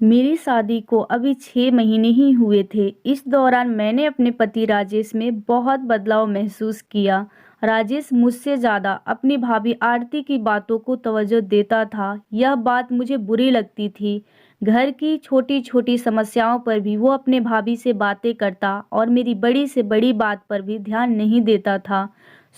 मेरी शादी को अभी 6 महीने ही हुए थे। इस दौरान मैंने अपने पति राजेश में बहुत बदलाव महसूस किया। राजेश मुझसे ज़्यादा अपनी भाभी आरती की बातों को तवज्जो देता था। यह बात मुझे बुरी लगती थी। घर की छोटी-छोटी समस्याओं पर भी वो अपने भाभी से बातें करता और मेरी बड़ी से बड़ी बात पर भी ध्यान नहीं देता था।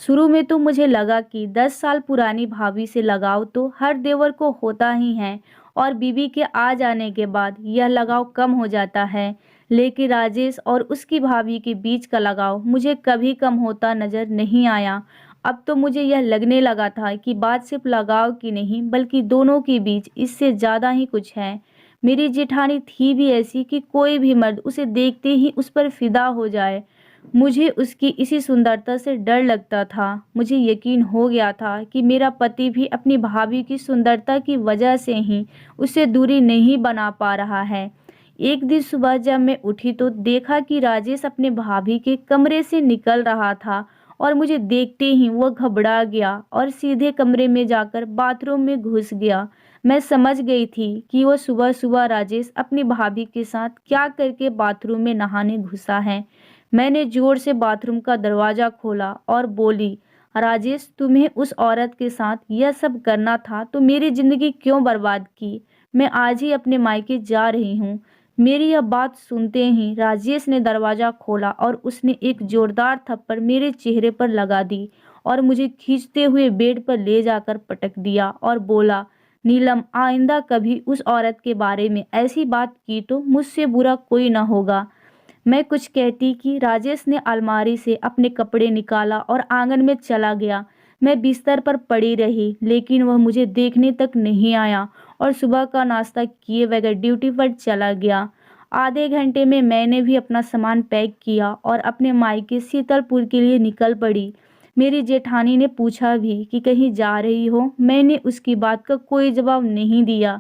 शुरू में तो मुझे लगा कि 10 साल पुरानी भाभी से लगाव तो हर देवर को होता ही है और बीवी के आ जाने के बाद यह लगाव कम हो जाता है। लेकिन राजेश और उसकी भाभी के बीच का लगाव मुझे कभी कम होता नजर नहीं आया। अब तो मुझे यह लगने लगा था कि बात सिर्फ लगाव की नहीं बल्कि दोनों के बीच इससे ज़्यादा ही कुछ है। मेरी जेठानी थी भी ऐसी कि कोई भी मर्द उसे देखते ही उस पर फिदा हो जाए। मुझे उसकी इसी सुंदरता से डर लगता था। मुझे यकीन हो गया था कि मेरा पति भी अपनी भाभी की सुंदरता की वजह से ही उससे दूरी नहीं बना पा रहा है। एक दिन सुबह जब मैं उठी तो देखा कि राजेश अपने भाभी के कमरे से निकल रहा था और मुझे देखते ही वह घबरा गया और सीधे कमरे में जाकर बाथरूम में घुस गया। मैं समझ गई थी कि वह सुबह सुबह राजेश अपनी भाभी के साथ क्या करके बाथरूम में नहाने घुसा है। मैंने जोर से बाथरूम का दरवाज़ा खोला और बोली, राजेश तुम्हें उस औरत के साथ यह सब करना था तो मेरी ज़िंदगी क्यों बर्बाद की? मैं आज ही अपने मायके जा रही हूँ। मेरी यह बात सुनते ही राजेश ने दरवाज़ा खोला और उसने एक जोरदार थप्पड़ मेरे चेहरे पर लगा दी और मुझे खींचते हुए बेड पर ले जाकर पटक दिया और बोला, नीलम आइंदा कभी उस औरत के बारे में ऐसी बात की तो मुझसे बुरा कोई ना होगा। मैं कुछ कहती कि राजेश ने अलमारी से अपने कपड़े निकाला और आंगन में चला गया। मैं बिस्तर पर पड़ी रही लेकिन वह मुझे देखने तक नहीं आया और सुबह का नाश्ता किए बगैर ड्यूटी पर चला गया। आधे घंटे में मैंने भी अपना सामान पैक किया और अपने मायके शीतलपुर के लिए निकल पड़ी। मेरी जेठानी ने पूछा भी कि कहीं जा रही हो। मैंने उसकी बात का कोई जवाब नहीं दिया।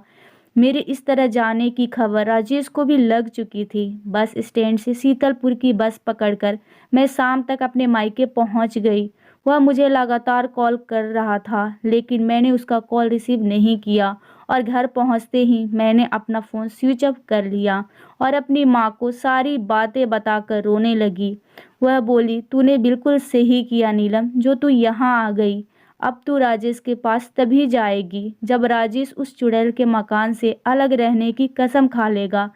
मेरे इस तरह जाने की खबर राजेश को भी लग चुकी थी। बस स्टैंड से शीतलपुर की बस पकड़कर मैं शाम तक अपने मायके पहुंच गई। वह मुझे लगातार कॉल कर रहा था लेकिन मैंने उसका कॉल रिसीव नहीं किया और घर पहुंचते ही मैंने अपना फ़ोन स्विच ऑफ कर लिया और अपनी माँ को सारी बातें बताकर रोने लगी। वह बोली, तूने बिल्कुल सही किया नीलम, जो तू यहाँ आ गई। अब तू राजेश के पास तभी जाएगी जब राजेश उस चुड़ैल के मकान से अलग रहने की कसम खा लेगा।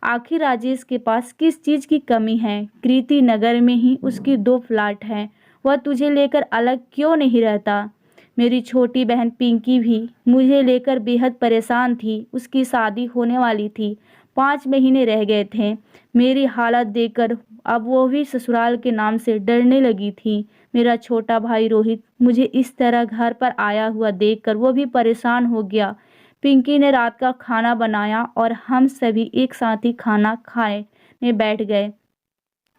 आखिर राजेश के पास किस चीज़ की कमी है? कृति नगर में ही उसकी 2 फ्लैट हैं। वह तुझे लेकर अलग क्यों नहीं रहता? मेरी छोटी बहन पिंकी भी मुझे लेकर बेहद परेशान थी। उसकी शादी होने वाली थी, 5 महीने रह गए थे। मेरी हालत देखकर अब वो भी ससुराल के नाम से डरने लगी थी। मेरा छोटा भाई रोहित मुझे इस तरह घर पर आया हुआ देखकर वो भी परेशान हो गया। पिंकी ने रात का खाना बनाया और हम सभी एक साथ ही खाना खाने बैठ गए।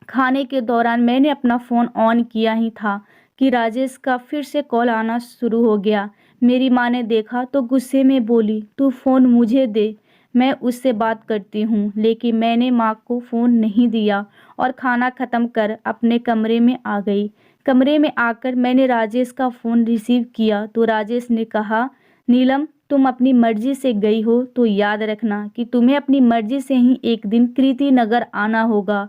खाने के दौरान मैंने अपना फ़ोन ऑन किया ही था कि राजेश का फिर से कॉल आना शुरू हो गया। मेरी माँ ने देखा तो गुस्से में बोली, तू फ़ोन मुझे दे, मैं उससे बात करती हूँ। लेकिन मैंने माँ को फ़ोन नहीं दिया और खाना ख़त्म कर अपने कमरे में आ गई। कमरे में आकर मैंने राजेश का फ़ोन रिसीव किया तो राजेश ने कहा, नीलम तुम अपनी मर्ज़ी से गई हो तो याद रखना कि तुम्हें अपनी मर्ज़ी से ही एक दिन कृति नगर आना होगा।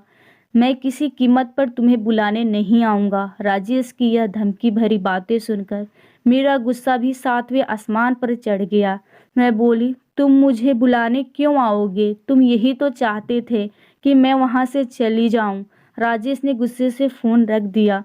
मैं किसी कीमत पर तुम्हें बुलाने नहीं आऊँगा। राजेश की यह धमकी भरी बातें सुनकर मेरा गुस्सा भी 7वें आसमान पर चढ़ गया। मैं बोली, तुम मुझे बुलाने क्यों आओगे? तुम यही तो चाहते थे कि मैं वहाँ से चली जाऊँ। राजेश ने गुस्से से फ़ोन रख दिया।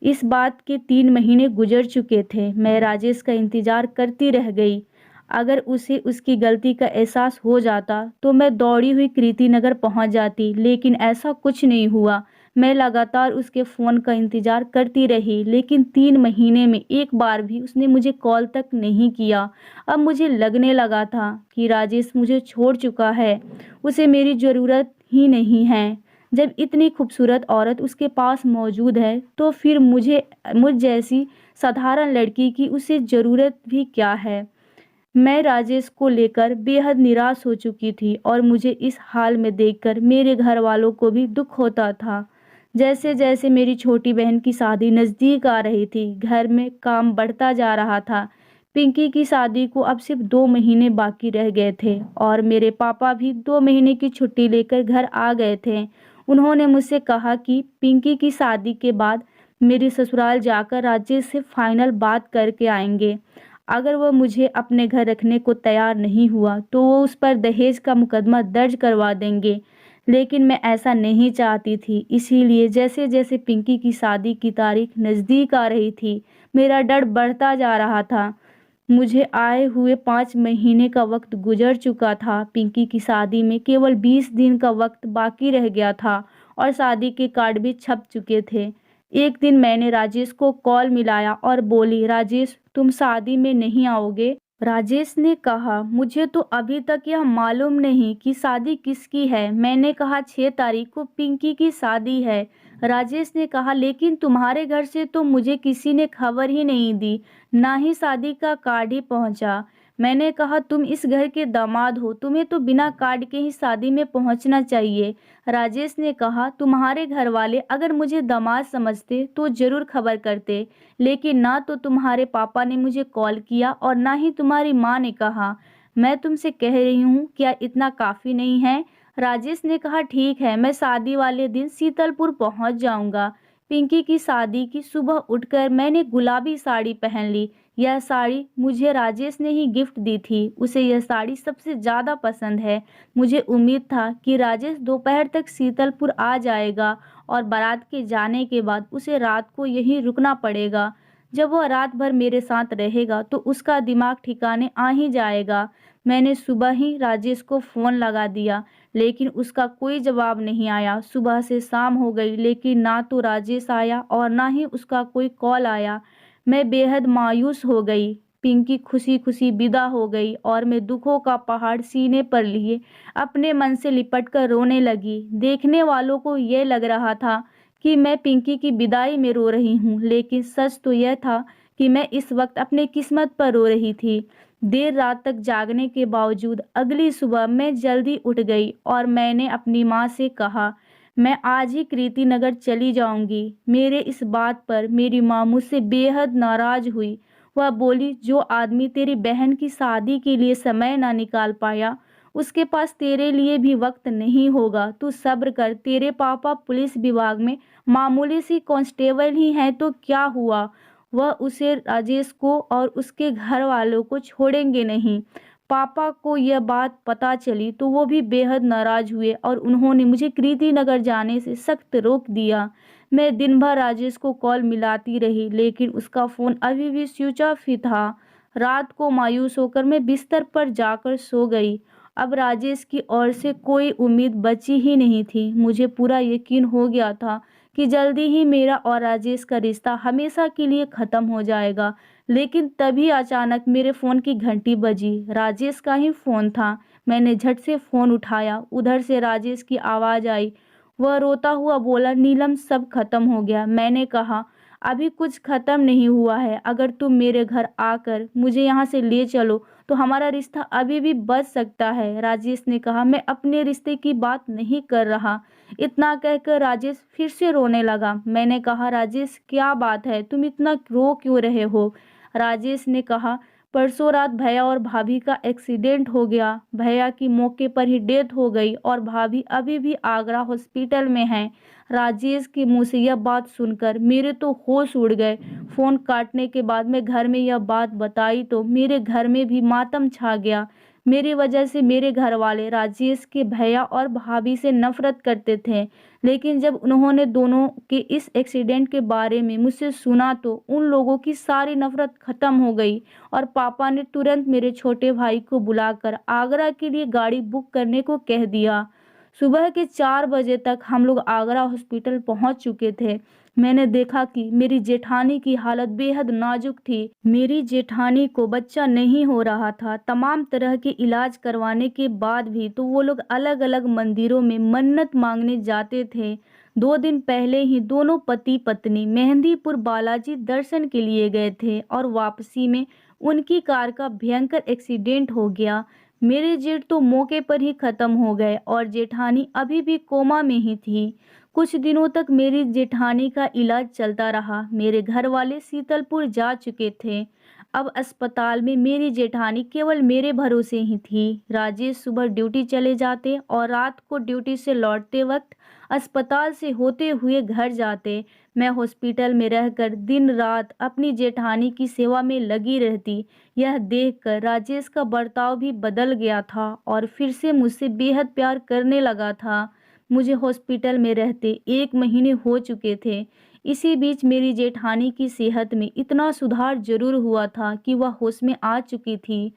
इस बात के 3 महीने गुजर चुके थे। मैं राजेश का इंतज़ार करती रह गई। अगर उसे उसकी गलती का एहसास हो जाता तो मैं दौड़ी हुई कृति नगर पहुंच जाती, लेकिन ऐसा कुछ नहीं हुआ। मैं लगातार उसके फ़ोन का इंतज़ार करती रही लेकिन 3 महीने में एक बार भी उसने मुझे कॉल तक नहीं किया। अब मुझे लगने लगा था कि राजेश मुझे छोड़ चुका है, उसे मेरी ज़रूरत ही नहीं है। जब इतनी खूबसूरत औरत उसके पास मौजूद है तो फिर मुझ जैसी साधारण लड़की की उसे ज़रूरत भी क्या है? मैं राजेश को लेकर बेहद निराश हो चुकी थी और मुझे इस हाल में देखकर मेरे घर वालों को भी दुख होता था। जैसे जैसे मेरी छोटी बहन की शादी नज़दीक आ रही थी, घर में काम बढ़ता जा रहा था। पिंकी की शादी को अब सिर्फ 2 महीने बाकी रह गए थे और मेरे पापा भी 2 महीने की छुट्टी लेकर घर आ गए थे। उन्होंने मुझसे कहा कि पिंकी की शादी के बाद मेरे ससुराल जाकर राजेश से फाइनल बात करके आएंगे। अगर वह मुझे अपने घर रखने को तैयार नहीं हुआ तो वो उस पर दहेज का मुकदमा दर्ज करवा देंगे। लेकिन मैं ऐसा नहीं चाहती थी, इसीलिए जैसे जैसे पिंकी की शादी की तारीख नज़दीक आ रही थी, मेरा डर बढ़ता जा रहा था। मुझे आए हुए 5 महीने का वक्त गुजर चुका था। पिंकी की शादी में केवल 20 दिन का वक्त बाकी रह गया था और शादी के कार्ड भी छप चुके थे। एक दिन मैंने राजेश को कॉल मिलाया और बोली, राजेश तुम शादी में नहीं आओगे? राजेश ने कहा, मुझे तो अभी तक यह मालूम नहीं कि शादी किसकी है। मैंने कहा 6 तारीख को पिंकी की शादी है। राजेश ने कहा, लेकिन तुम्हारे घर से तो मुझे किसी ने खबर ही नहीं दी, ना ही शादी का कार्ड ही पहुंचा। मैंने कहा, तुम इस घर के दामाद हो, तुम्हें तो बिना कार्ड के ही शादी में पहुंचना चाहिए। राजेश ने कहा, तुम्हारे घर वाले अगर मुझे दामाद समझते तो जरूर खबर करते, लेकिन ना तो तुम्हारे पापा ने मुझे कॉल किया और ना ही तुम्हारी माँ ने कहा। मैं तुमसे कह रही हूँ, क्या इतना काफ़ी नहीं है? राजेश ने कहा, ठीक है, मैं शादी वाले दिन शीतलपुर पहुँच जाऊँगा। पिंकी की शादी की सुबह उठकर मैंने गुलाबी साड़ी पहन ली। यह साड़ी मुझे राजेश ने ही गिफ्ट दी थी। उसे यह साड़ी सबसे ज़्यादा पसंद है। मुझे उम्मीद था कि राजेश दोपहर तक शीतलपुर आ जाएगा और बारात के जाने के बाद उसे रात को यहीं रुकना पड़ेगा। जब वह रात भर मेरे साथ रहेगा तो उसका दिमाग ठिकाने आ ही जाएगा। मैंने सुबह ही राजेश को फ़ोन लगा दिया, लेकिन उसका कोई जवाब नहीं आया। सुबह से शाम हो गई, लेकिन ना तो राजेश आया और ना ही उसका कोई कॉल आया। मैं बेहद मायूस हो गई। पिंकी खुशी खुशी विदा हो गई और मैं दुखों का पहाड़ सीने पर लिए अपने मन से लिपट कर रोने लगी। देखने वालों को यह लग रहा था कि मैं पिंकी की विदाई में रो रही हूँ, लेकिन सच तो यह था कि मैं इस वक्त अपने किस्मत पर रो रही थी। देर रात तक जागने के बावजूद अगली सुबह मैं जल्दी उठ गई और मैंने अपनी माँ से कहा, मैं आज ही कृति नगर चली जाऊंगी। मेरे इस बात पर मेरी माँ मुझसे बेहद नाराज हुई। वह बोली, जो आदमी तेरी बहन की शादी के लिए समय ना निकाल पाया, उसके पास तेरे लिए भी वक्त नहीं होगा। तू सब्र कर, तेरे पापा पुलिस विभाग में मामूली सी कांस्टेबल ही हैं तो क्या हुआ, वह उसे राजेश को और उसके घर वालों को छोड़ेंगे नहीं। पापा को यह बात पता चली तो वो भी बेहद नाराज हुए और उन्होंने मुझे कृति नगर जाने से सख्त रोक दिया। मैं दिन भर राजेश को कॉल मिलाती रही, लेकिन उसका फ़ोन अभी भी स्विच ऑफ ही था। रात को मायूस होकर मैं बिस्तर पर जाकर सो गई। अब राजेश की ओर से कोई उम्मीद बची ही नहीं थी। मुझे पूरा यकीन हो गया था कि जल्दी ही मेरा और राजेश का रिश्ता हमेशा के लिए ख़त्म हो जाएगा। लेकिन तभी अचानक मेरे फ़ोन की घंटी बजी। राजेश का ही फ़ोन था। मैंने झट से फ़ोन उठाया। उधर से राजेश की आवाज़ आई। वह रोता हुआ बोला, नीलम सब खत्म हो गया। मैंने कहा, अभी कुछ खत्म नहीं हुआ है। अगर तुम मेरे घर आकर मुझे यहाँ से ले चलो तो हमारा रिश्ता अभी भी बच सकता है। राजेश ने कहा, मैं अपने रिश्ते की बात नहीं कर रहा। इतना कहकर राजेश फिर से रोने लगा। मैंने कहा, राजेश क्या बात है, तुम इतना रो क्यों रहे हो? राजेश ने कहा, परसों रात भैया और भाभी का एक्सीडेंट हो गया। भैया की मौके पर ही डेथ हो गई और भाभी अभी भी आगरा हॉस्पिटल में हैं। राजेश के मुंह से यह बात सुनकर मेरे तो होश उड़ गए। फ़ोन काटने के बाद मैं घर में यह बात बताई तो मेरे घर में भी मातम छा गया। मेरी वजह से मेरे घर वाले राजेश के भैया और भाभी से नफरत करते थे, लेकिन जब उन्होंने दोनों के इस एक्सीडेंट के बारे में मुझसे सुना तो उन लोगों की सारी नफरत ख़त्म हो गई और पापा ने तुरंत मेरे छोटे भाई को बुलाकर आगरा के लिए गाड़ी बुक करने को कह दिया। सुबह के 4 बजे तक हम लोग आगरा हॉस्पिटल पहुंच चुके थे। मैंने देखा कि मेरी जेठानी की हालत बेहद नाजुक थी। मेरी जेठानी को बच्चा नहीं हो रहा था। तमाम तरह के इलाज करवाने के बाद भी तो वो लोग अलग अलग मंदिरों में मन्नत मांगने जाते थे। 2 दिन पहले ही दोनों पति पत्नी मेहंदीपुर बालाजी दर्शन के लिए गए थे और वापसी में उनकी कार का भयंकर एक्सीडेंट हो गया। मेरे जेठ तो मौके पर ही खत्म हो गए और जेठानी अभी भी कोमा में ही थी। कुछ दिनों तक मेरी जेठानी का इलाज चलता रहा। मेरे घर वाले शीतलपुर जा चुके थे। अब अस्पताल में मेरी जेठानी केवल मेरे भरोसे ही थी। राजेश सुबह ड्यूटी चले जाते और रात को ड्यूटी से लौटते वक्त अस्पताल से होते हुए घर जाते। मैं हॉस्पिटल में रहकर दिन रात अपनी जेठानी की सेवा में लगी रहती। यह देखकर राजेश का बर्ताव भी बदल गया था और फिर से मुझसे बेहद प्यार करने लगा था। मुझे हॉस्पिटल में रहते 1 महीने हो चुके थे। इसी बीच मेरी जेठानी की सेहत में इतना सुधार जरूर हुआ था कि वह होश में आ चुकी थी।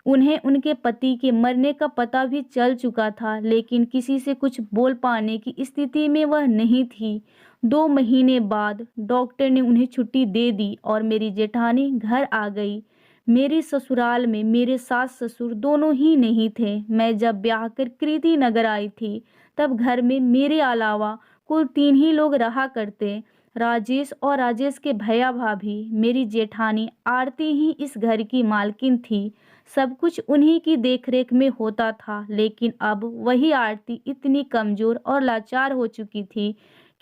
उन्हें उनके पति के मरने का पता भी चल चुका था, लेकिन किसी से कुछ बोल पाने की स्थिति में वह नहीं थी। 2 महीने बाद डॉक्टर ने उन्हें छुट्टी दे दी और मेरी जेठानी घर आ गई। मेरी ससुराल में मेरे सास ससुर दोनों ही नहीं थे। मैं जब ब्याह कर कृति नगर आई थी, तब घर में मेरे अलावा कुल 3 ही लोग रहा करते। राजेश और राजेश के भैया भाभी। मेरी जेठानी आरती ही इस घर की मालकिन थी। सब कुछ उन्हीं की देखरेख में होता था, लेकिन अब वही आरती इतनी कमजोर और लाचार हो चुकी थी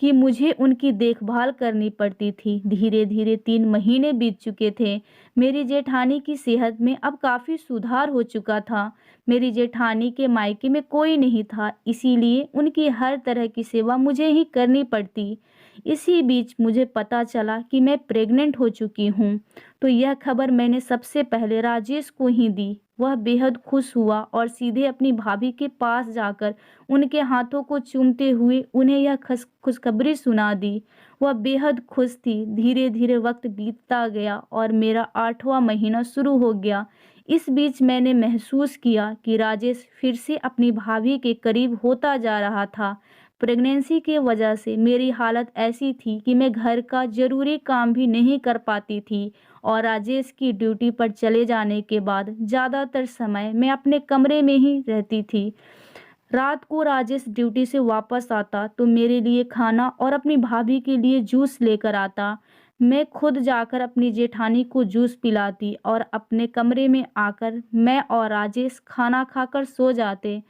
कि मुझे उनकी देखभाल करनी पड़ती थी। धीरे धीरे 3 महीने बीत चुके थे। मेरी जेठानी की सेहत में अब काफी सुधार हो चुका था। मेरी जेठानी के मायके में कोई नहीं था, इसीलिए उनकी हर तरह की सेवा मुझे ही करनी पड़ती। इसी बीच मुझे पता चला कि मैं प्रेग्नेंट हो चुकी हूँ, तो यह खबर मैंने सबसे पहले राजेश को ही दी। वह बेहद खुश हुआ और सीधे अपनी भाभी के पास जाकर उनके हाथों को चूमते हुए उन्हें यह खुशखबरी सुना दी। वह बेहद खुश थी। धीरे धीरे वक्त बीतता गया और मेरा 8वां महीना शुरू हो गया। इस बीच मैंने महसूस किया कि राजेश फिर से अपनी भाभी के करीब होता जा रहा था। प्रेगनेंसी की वजह से मेरी हालत ऐसी थी कि मैं घर का जरूरी काम भी नहीं कर पाती थी और राजेश की ड्यूटी पर चले जाने के बाद ज़्यादातर समय मैं अपने कमरे में ही रहती थी। रात को राजेश ड्यूटी से वापस आता तो मेरे लिए खाना और अपनी भाभी के लिए जूस लेकर आता। मैं खुद जाकर अपनी जेठानी को जूस पिलाती और अपने कमरे में आकर मैं और राजेश खाना खाकर सो जाते।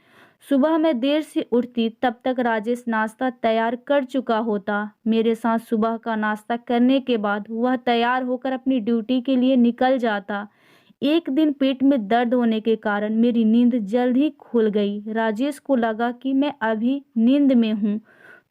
सुबह मैं देर से उठती, तब तक राजेश नाश्ता तैयार कर चुका होता। मेरे साथ सुबह का नाश्ता करने के बाद वह तैयार होकर अपनी ड्यूटी के लिए निकल जाता। एक दिन पेट में दर्द होने के कारण मेरी नींद जल्द ही खुल गई। राजेश को लगा कि मैं अभी नींद में हूँ,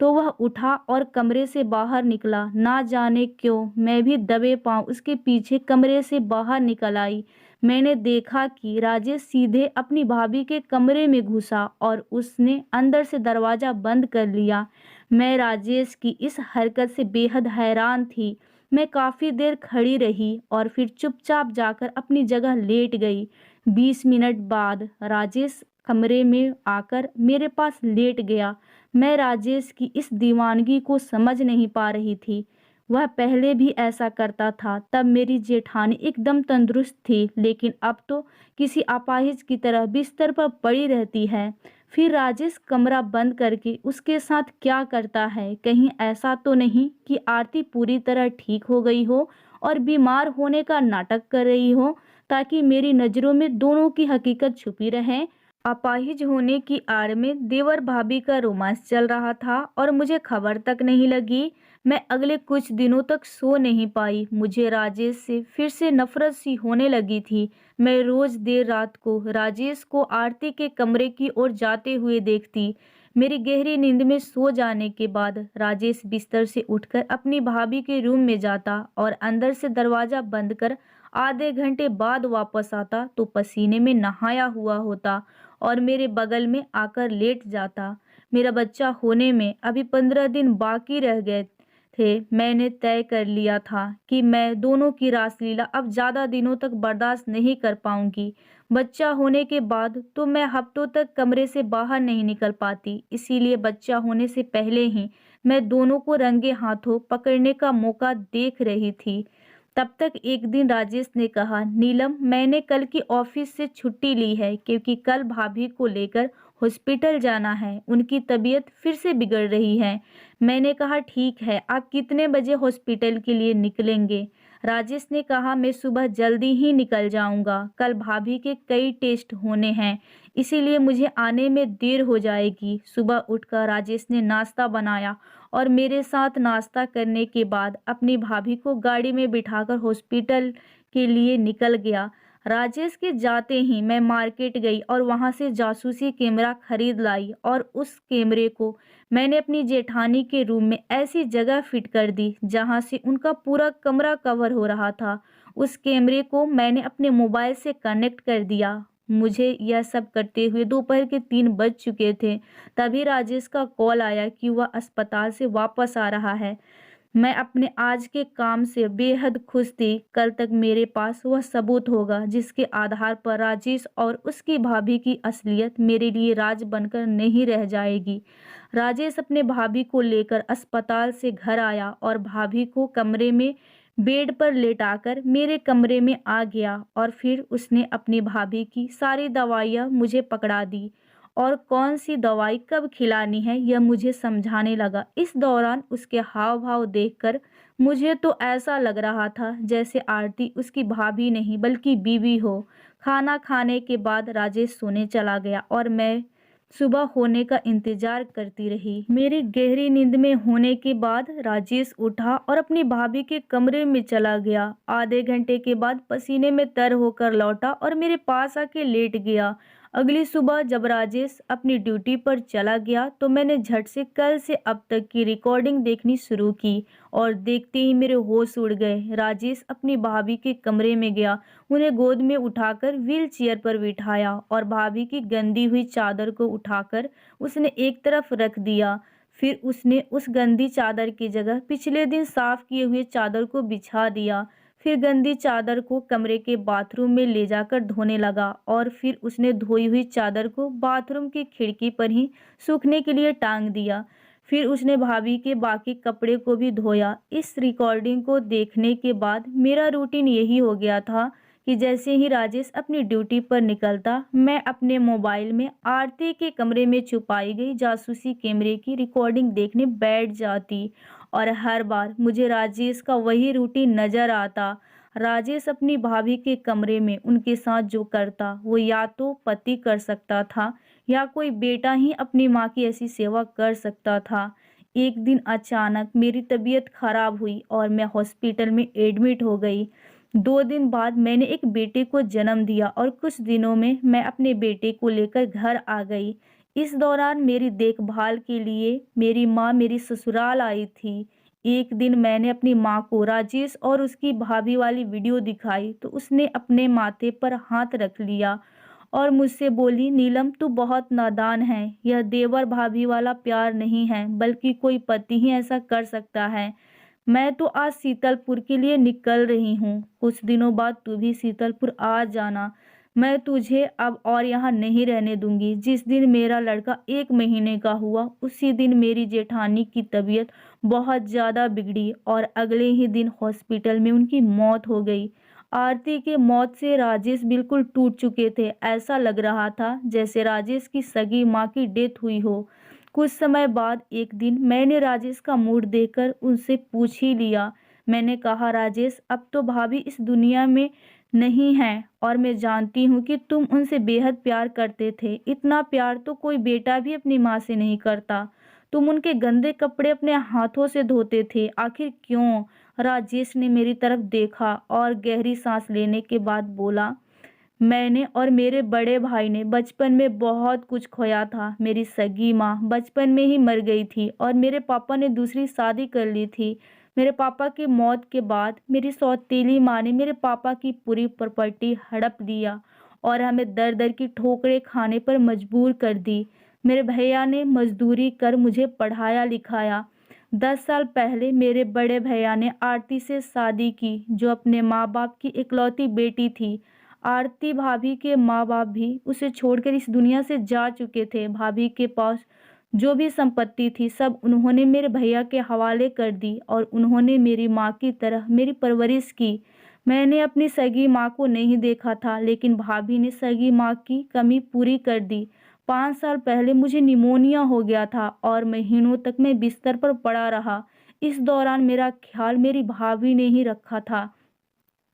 तो वह उठा और कमरे से बाहर निकला। ना जाने क्यों मैं भी दबे पांव उसके पीछे कमरे से बाहर निकल आई। मैंने देखा कि राजेश सीधे अपनी भाभी के कमरे में घुसा और उसने अंदर से दरवाजा बंद कर लिया। मैं राजेश की इस हरकत से बेहद हैरान थी। मैं काफी देर खड़ी रही और फिर चुपचाप जाकर अपनी जगह लेट गई। 20 मिनट बाद राजेश कमरे में आकर मेरे पास लेट गया। मैं राजेश की इस दीवानगी को समझ नहीं पा रही थी। वह पहले भी ऐसा करता था, तब मेरी जेठानी एकदम तंदुरुस्त थी, लेकिन अब तो किसी अपाहिज की तरह बिस्तर पर पड़ी रहती है। फिर राजेश कमरा बंद करके उसके साथ क्या करता है? कहीं ऐसा तो नहीं कि आरती पूरी तरह ठीक हो गई हो और बीमार होने का नाटक कर रही हो, ताकि मेरी नज़रों में दोनों की हकीकत छुपी रहे। अपाहिज होने की आड़ में देवर भाभी का रोमांस चल रहा था और मुझे खबर तक नहीं लगी। मैं अगले कुछ दिनों तक सो नहीं पाई। मुझे राजेश से फिर से नफरत सी होने लगी थी। मैं रोज देर रात को राजेश को आरती के कमरे की ओर जाते हुए देखती। मेरी गहरी नींद में सो जाने के बाद राजेश बिस्तर से उठकर अपनी भाभी के रूम में जाता और अंदर से दरवाजा बंद कर आधे घंटे बाद वापस आता तो पसीने में नहाया हुआ होता और मेरे बगल में आकर लेट जाता। मेरा बच्चा होने में अभी 15 दिन बाकी रह गए थे। मैंने तय कर लिया था कि मैं दोनों की रासलीला अब ज़्यादा दिनों तक बर्दाश्त नहीं कर पाऊंगी। बच्चा होने के बाद तो मैं हफ्तों तक कमरे से बाहर नहीं निकल पाती, इसीलिए बच्चा होने से पहले ही मैं दोनों को रंगे हाथों पकड़ने का मौका देख रही थी। तब तक एक दिन राजेश ने कहा, नीलम, मैंने कल की ऑफिस से छुट्टी ली है क्योंकि कल भाभी को लेकर हॉस्पिटल जाना है। उनकी तबीयत फिर से बिगड़ रही है। मैंने कहा, ठीक है, आप कितने बजे हॉस्पिटल के लिए निकलेंगे? राजेश ने कहा, मैं सुबह जल्दी ही निकल जाऊंगा। कल भाभी के कई टेस्ट होने हैं, इसीलिए मुझे आने में देर हो जाएगी। सुबह उठकर राजेश ने नाश्ता बनाया और मेरे साथ नाश्ता करने के बाद अपनी भाभी को गाड़ी में बिठाकर हॉस्पिटल के लिए निकल गया। राजेश के जाते ही मैं मार्केट गई और वहां से जासूसी कैमरा खरीद लाई और उस कैमरे को मैंने अपनी जेठानी के रूम में ऐसी जगह फिट कर दी जहां से उनका पूरा कमरा कवर हो रहा था। उस कैमरे को मैंने अपने मोबाइल से कनेक्ट कर दिया। मुझे यह सब करते हुए दोपहर के 3 बज चुके थे। तभी राजेश का कॉल आया कि वह अस्पताल से वापस आ रहा है। मैं अपने आज के काम से बेहद खुश थी। कल तक मेरे पास वह सबूत होगा जिसके आधार पर राजेश और उसकी भाभी की असलियत मेरे लिए राज बनकर नहीं रह जाएगी। राजेश अपने भाभी को लेकर अस्पताल से घर आया और भाभी को कमरे में बेड पर लेटाकर मेरे कमरे में आ गया और फिर उसने अपनी भाभी की सारी दवाइयाँ मुझे पकड़ा दी और कौन सी दवाई कब खिलानी है यह मुझे समझाने लगा। इस दौरान उसके हाव भाव देखकर मुझे तो ऐसा लग रहा था जैसे आरती उसकी भाभी नहीं बल्कि बीवी हो। खाना खाने के बाद राजेश सोने चला गया और मैं सुबह होने का इंतजार करती रही। मेरी गहरी नींद में होने के बाद राजेश उठा और अपनी भाभी के कमरे में चला गया। आधे घंटे के बाद पसीने में तर होकर लौटा और मेरे पास आके लेट गया। अगली सुबह जब राजेश अपनी ड्यूटी पर चला गया तो मैंने झट से कल से अब तक की रिकॉर्डिंग देखनी शुरू की और देखते ही मेरे होश उड़ गए। राजेश अपनी भाभी के कमरे में गया, उन्हें गोद में उठाकर व्हील चेयर पर बिठाया और भाभी की गंदी हुई चादर को उठाकर उसने एक तरफ रख दिया। फिर उसने उस गंदी चादर की जगह पिछले दिन साफ किए हुए चादर को बिछा दिया। फिर गंदी चादर को कमरे के बाथरूम में ले जाकर धोने लगा और फिर उसने धोई हुई चादर को बाथरूम की खिड़की पर ही सूखने के लिए टांग दिया। फिर उसने भाभी के बाकी कपड़े को भी धोया। इस रिकॉर्डिंग को देखने के बाद मेरा रूटीन यही हो गया था कि जैसे ही राजेश अपनी ड्यूटी पर निकलता मैं अपने मोबाइल में आरती के कमरे में छुपाई गई जासूसी कैमरे की रिकॉर्डिंग देखने बैठ जाती और हर बार मुझे राजेश का वही रूटीन नजर आता। राजेश अपनी भाभी के कमरे में उनके साथ जो करता वो या तो पति कर सकता था या कोई बेटा ही अपनी माँ की ऐसी सेवा कर सकता था। एक दिन अचानक मेरी तबीयत खराब हुई और मैं हॉस्पिटल में एडमिट हो गई। 2 दिन बाद मैंने एक बेटे को जन्म दिया और कुछ दिनों में मैं अपने बेटे को लेकर घर आ गई। इस दौरान मेरी देखभाल के लिए मेरी माँ मेरी ससुराल आई थी। एक दिन मैंने अपनी माँ को राजेश और उसकी भाभी वाली वीडियो दिखाई तो उसने अपने माथे पर हाथ रख लिया और मुझसे बोली, नीलम तू बहुत नादान है। यह देवर भाभी वाला प्यार नहीं है बल्कि कोई पति ही ऐसा कर सकता है। मैं तो आज शीतलपुर के लिए निकल रही हूँ। कुछ दिनों बाद तू भी शीतलपुर आ जाना। मैं तुझे अब और यहाँ नहीं रहने दूंगी। जिस दिन मेरा लड़का 1 महीने का हुआ उसी दिन मेरी जेठानी की तबीयत बहुत ज़्यादा बिगड़ी और अगले ही दिन हॉस्पिटल में उनकी मौत हो गई। आरती के मौत से राजेश बिल्कुल टूट चुके थे। ऐसा लग रहा था जैसे राजेश की सगी माँ की डेथ हुई हो। कुछ समय बाद एक दिन मैंने राजेश का मूड देखकर उनसे पूछ ही लिया। मैंने कहा, राजेश अब तो भाभी इस दुनिया में नहीं है और मैं जानती हूँ कि तुम उनसे बेहद प्यार करते थे। इतना प्यार तो कोई बेटा भी अपनी माँ से नहीं करता। तुम उनके गंदे कपड़े अपने हाथों से धोते थे, आखिर क्यों? राजेश ने मेरी तरफ देखा और गहरी सांस लेने के बाद बोला, मैंने और मेरे बड़े भाई ने बचपन में बहुत कुछ खोया था। मेरी सगी माँ बचपन में ही मर गई थी और मेरे पापा ने दूसरी शादी कर ली थी। मेरे पापा की मौत के बाद मेरी सौतेली माँ ने मेरे पापा की पूरी प्रॉपर्टी हड़प लिया और हमें दर दर की ठोकरें खाने पर मजबूर कर दी। मेरे भैया ने मजदूरी कर मुझे पढ़ाया लिखाया। 10 साल पहले मेरे बड़े भैया ने आरती से शादी की जो अपने माँ बाप की इकलौती बेटी थी। आरती भाभी के माँ बाप भी उसे छोड़कर इस दुनिया से जा चुके थे। भाभी के पास जो भी संपत्ति थी सब उन्होंने मेरे भैया के हवाले कर दी और उन्होंने मेरी माँ की तरह मेरी परवरिश की। मैंने अपनी सगी माँ को नहीं देखा था लेकिन भाभी ने सगी माँ की कमी पूरी कर दी। 5 साल पहले मुझे निमोनिया हो गया था और महीनों तक मैं बिस्तर पर पड़ा रहा। इस दौरान मेरा ख्याल मेरी भाभी ने ही रखा था।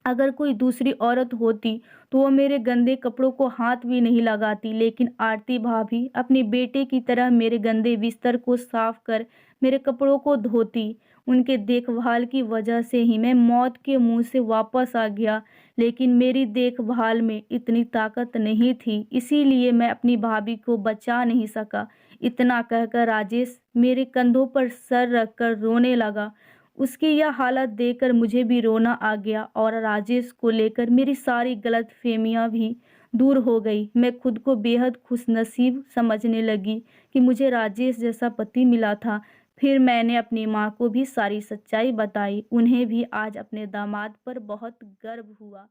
अगर कोई दूसरी औरत होती तो वो मेरे गंदे कपड़ों को हाथ भी नहीं लगाती, लेकिन आरती भाभी अपने बेटे की तरह मेरे गंदे बिस्तर को साफ कर मेरे कपड़ों को धोती। उनके देखभाल की वजह से ही मैं मौत के मुंह से वापस आ गया, लेकिन मेरी देखभाल में इतनी ताकत नहीं थी, इसीलिए मैं अपनी भाभी को बचा नहीं सका। इतना कहकर राजेश मेरे कंधों पर सर रखकर रोने लगा। उसकी यह हालत देखकर मुझे भी रोना आ गया और राजेश को लेकर मेरी सारी गलतफहमियां भी दूर हो गई। मैं खुद को बेहद खुशनसीब समझने लगी कि मुझे राजेश जैसा पति मिला था। फिर मैंने अपनी माँ को भी सारी सच्चाई बताई। उन्हें भी आज अपने दामाद पर बहुत गर्व हुआ।